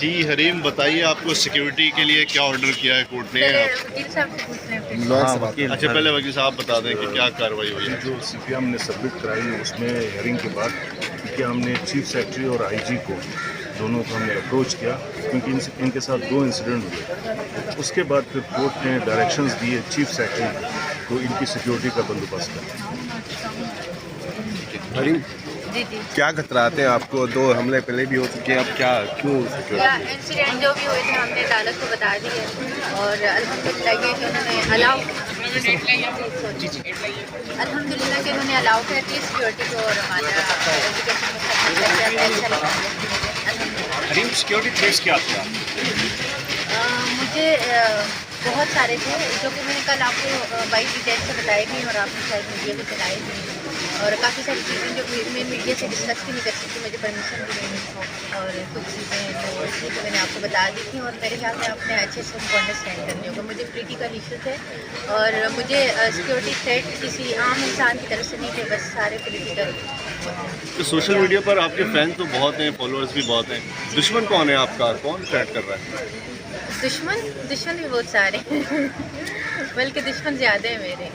جی حریم بتائیے، آپ کو سیکیورٹی کے لیے کیا آرڈر کیا ہے کورٹ نے؟ وکیل صاحب سے پوچھ لیں پھر۔ اچھا پہلے وکیل صاحب بتا دیں کہ کیا کارروائی ہوئی ہے۔ جو سی پی ہم نے سبمٹ کرائی اس میں ہیئرنگ کے بعد کہ ہم نے چیف سیکرٹری اور آئی جی کو دونوں کو ہم نے اپروچ کیا، کیونکہ ان کے ساتھ 2 انسیڈنٹ ہوئے۔ اس کے بعد پھر کورٹ نے ڈائریکشنز دیے چیف سیکرٹری کو ان کی سیکیورٹی کا بندوبست کرنا۔ حریم، جی جی، کیا خطرات ہیں آپ کو؟ 2 حملے پہلے بھی ہو چکے ہیں، اب کیوں یا انسیڈنٹ جو بھی ہوئے تھے ہم نے عدالت کو بتا دیے، اور الحمدللہ یہ کہ انہوں نے الاؤ الحمدللہ کہ انہوں نے الاؤ کر دی سیکورٹی کو، اور ہمارا ایجوکیشن میں ختم کر دیا، اچھا لگا الحمدللہ۔ حریم، سیکیورٹی تھریٹس کیا تھے مجھے بہت سارے تھے، جو کہ میں نے کل آپ کو بائی ڈیٹیل سے بتائے بھی، اور آپ نے شاید میڈیا بھی چلائے بھی، اور کافی ساری چیزیں جو میں میڈیا سے ڈسکس بھی نہیں کر سکتی، مجھے پرمیشن بھی نہیں، اور کچھ چیزیں جو اس لیے تو میں نے آپ کو بتا دی تھیں، اور میرے خیال میں آپ نے اچھے سے ان کو انڈرسٹینڈ کرنی ہوگا۔ مجھے پولیٹیکل ایشو تھے، اور مجھے سیکورٹی تھریٹ کسی عام انسان کی طرف سے نہیں تھے، بس سارے پولیٹیکل۔ سوشل میڈیا پر آپ کے فین تو بہت ہیں، فالوورز بھی بہت ہیں، دشمن کون ہے آپ کا؟ کون تھریٹ کر رہا ہے؟ دشمن بھی بہت سارے ہیں بلکہ دشمن زیادہ ہیں میرے۔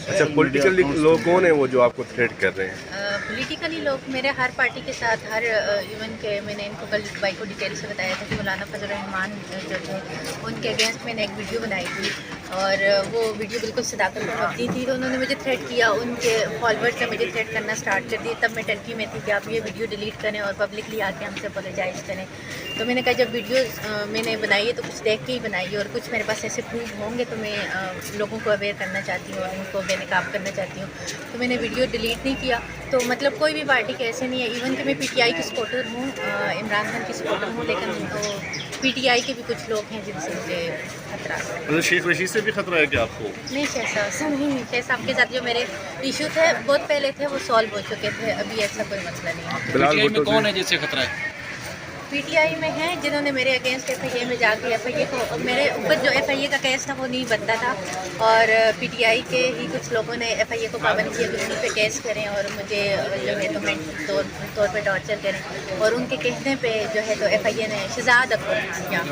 اچھا، پولیٹیکل لوگ کون ہیں وہ جو آپ کو تھریٹ کر رہے ہیں؟ پولیٹیکلی لوگ میرے ہر پارٹی کے ساتھ، ہر ایون کے میں نے ان کو کل بائی کو ڈیٹیل سے بتایا تھا کہ مولانا فضل الرحمان جو تھے ان کے اگینسٹ میں نے ایک ویڈیو بنائی تھی، اور وہ ویڈیو بالکل صداقت پر مبنی تھی، تو انہوں نے مجھے تھریٹ کیا، ان کے فالوورز نے مجھے تھریٹ کرنا اسٹارٹ کر دی۔ تب میں ٹرکی میں تھی کہ آپ یہ ویڈیو ڈیلیٹ کریں اور پبلکلی آ کے ہم سے اپولوجائز کریں۔ تو میں نے کہا جب ویڈیوز میں نے بنائی ہے تو کچھ دیکھ کے ہی بنائی ہے، اور کچھ میرے پاس ایسے پروف ہوں گے تو میں لوگوں کو اویئر کرنا چاہتی ہوں اور ان کو بے نقاب کرنا چاہتی ہوں، تو میں نے ویڈیو ڈیلیٹ نہیں کیا۔ تو مطلب کوئی بھی پارٹی کے ایسے نہیں ہے، ایون کہ میں پی ٹی آئی کی سپورٹر ہوں، عمران خان کی سپورٹر ہوں، لیکن پی ٹی آئی کے بھی کچھ لوگ ہیں جن سے مجھے خطرہ ہے۔ شیخ رشید سے بھی خطرہ ہے کہ آپ کو؟ نہیں، ایسا نہیں، شیخ صاحب کے ساتھ جو میرے ایشو تھے بہت پہلے تھے وہ سالو ہو چکے تھے، ابھی ایسا کوئی مسئلہ نہیں ہے۔ بلال بھٹو کون ہے جس سے خطرہ ہے؟ پی ٹی آئی میں ہیں جنہوں نے میرے اگینسٹ ایف آئی اے میں جا کے ایف آئی اے کو، میرے اوپر جو ایف آئی اے کا کیس تھا وہ نہیں بنتا تھا، اور پی ٹی آئی کے ہی کچھ لوگوں نے ایف آئی اے کو پابند کیا کہ انہیں پہ کیس کریں اور مجھے جو ہے تو مینٹل طور پہ ٹارچر کریں، اور ان کے کہنے پہ جو ہے تو ایف آئی اے نے شہزاد اکبر کیا،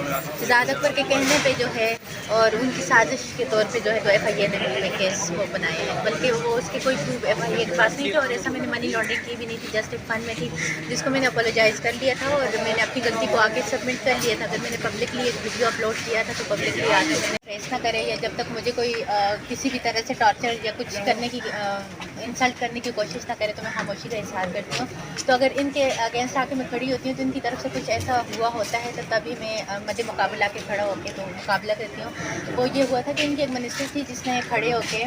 شہزاد اکبر کے کہنے پہ جو ہے اور ان کی سازش کے طور پہ جو ہے تو ایف آئی اے نے میرے کیس کو بنایا ہے، بلکہ وہ اس کے کوئی پروف ایف آئی اے کے پاس نہیں تھے، اور ایسا میں نے منی لانڈرنگ کی بھی نہیں تھی، جسٹ ایک فن میں تھی جس کو میں نے اپولوجائز کر لیا تھا، اور میں نے اپنی غلطی کو آگے سبمٹ کر لیا تھا۔ اگر میں نے پبلکلی ایک ویڈیو اپلوڈ کیا تھا تو پبلکلی آ کے میں نے فیس نہ کرے، یا جب تک مجھے کوئی کسی بھی طرح سے ٹارچر یا کچھ کرنے کی انسلٹ کرنے کی کوشش نہ کرے تو میں خاموشی کا اظہار کرتی ہوں۔ تو اگر ان کے اگینسٹ آ کے میں کھڑی ہوتی ہوں تو ان کی طرف سے کچھ ایسا ہوا ہوتا ہے تو تبھی میں مد مقابلہ کے کھڑا ہو کے تو مقابلہ کرتی ہوں۔ وہ یہ ہوا تھا کہ ان کی ایک منسٹر تھی جس نے کھڑے ہو کے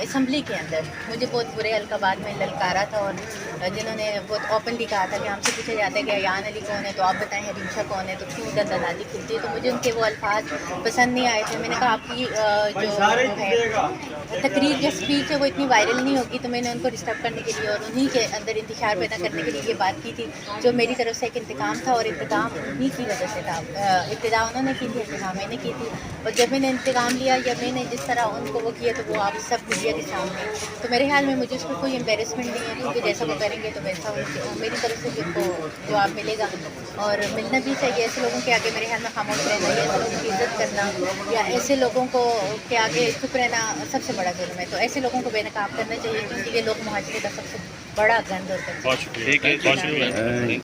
اسمبلی کے اندر مجھے بہت برے القابات میں للکارا تھا، اور جنہوں نے بہت اوپنلی کہا تھا کہ ہم سے پوچھا جاتا ہے کہ ایان علی کون ہے تو آپ بتائیں، حریم شاہ کون ہے تو کیوں ادھر دلالی کھلتی ہے، تو مجھے ان کے وہ الفاظ پسند نہیں آئے تھے۔ میں نے کہا آپ کی جو ہے تقریر یا اسپیچ ہے وہ اتنی وائرل نہیں ہوگی، تو میں نے ان کو ڈسٹرب کرنے کے لیے اور انہی کے اندر انتشار پیدا کرنے کے لیے یہ بات کی تھی، جو میری طرف سے ایک انتقام تھا، اور انتقام انہی کی وجہ سے تھا۔ ابتدا انہوں نے کی تھی، انتقام میں نے کی تھی، اور جب میں نے انتقام لیا یا میں نے جس طرح ان کو وہ کیا تو وہ آپ سب میڈیا کے سامنے، تو میرے خیال میں مجھے اس میں کوئی امبیرسمنٹ نہیں ہے، کیونکہ جیسا وہ کریں گے تو ویسا میری طرف سے ان کو جواب ملے گا، اور ملنا بھی چاہیے۔ ایسے لوگوں کے آگے میرے خیال میں خاموش رہنا یا ایسے لوگوں کی عزت کرنا یا ایسے لوگوں کو کے آگے چپ رہنا سب سے بڑا ظلم ہے، تو ایسے لوگوں کو بے نقاب کرنا چاہیے، کیونکہ یہ لوگ معاشرے کا سب سے بڑا گند اور بہت شکریہ۔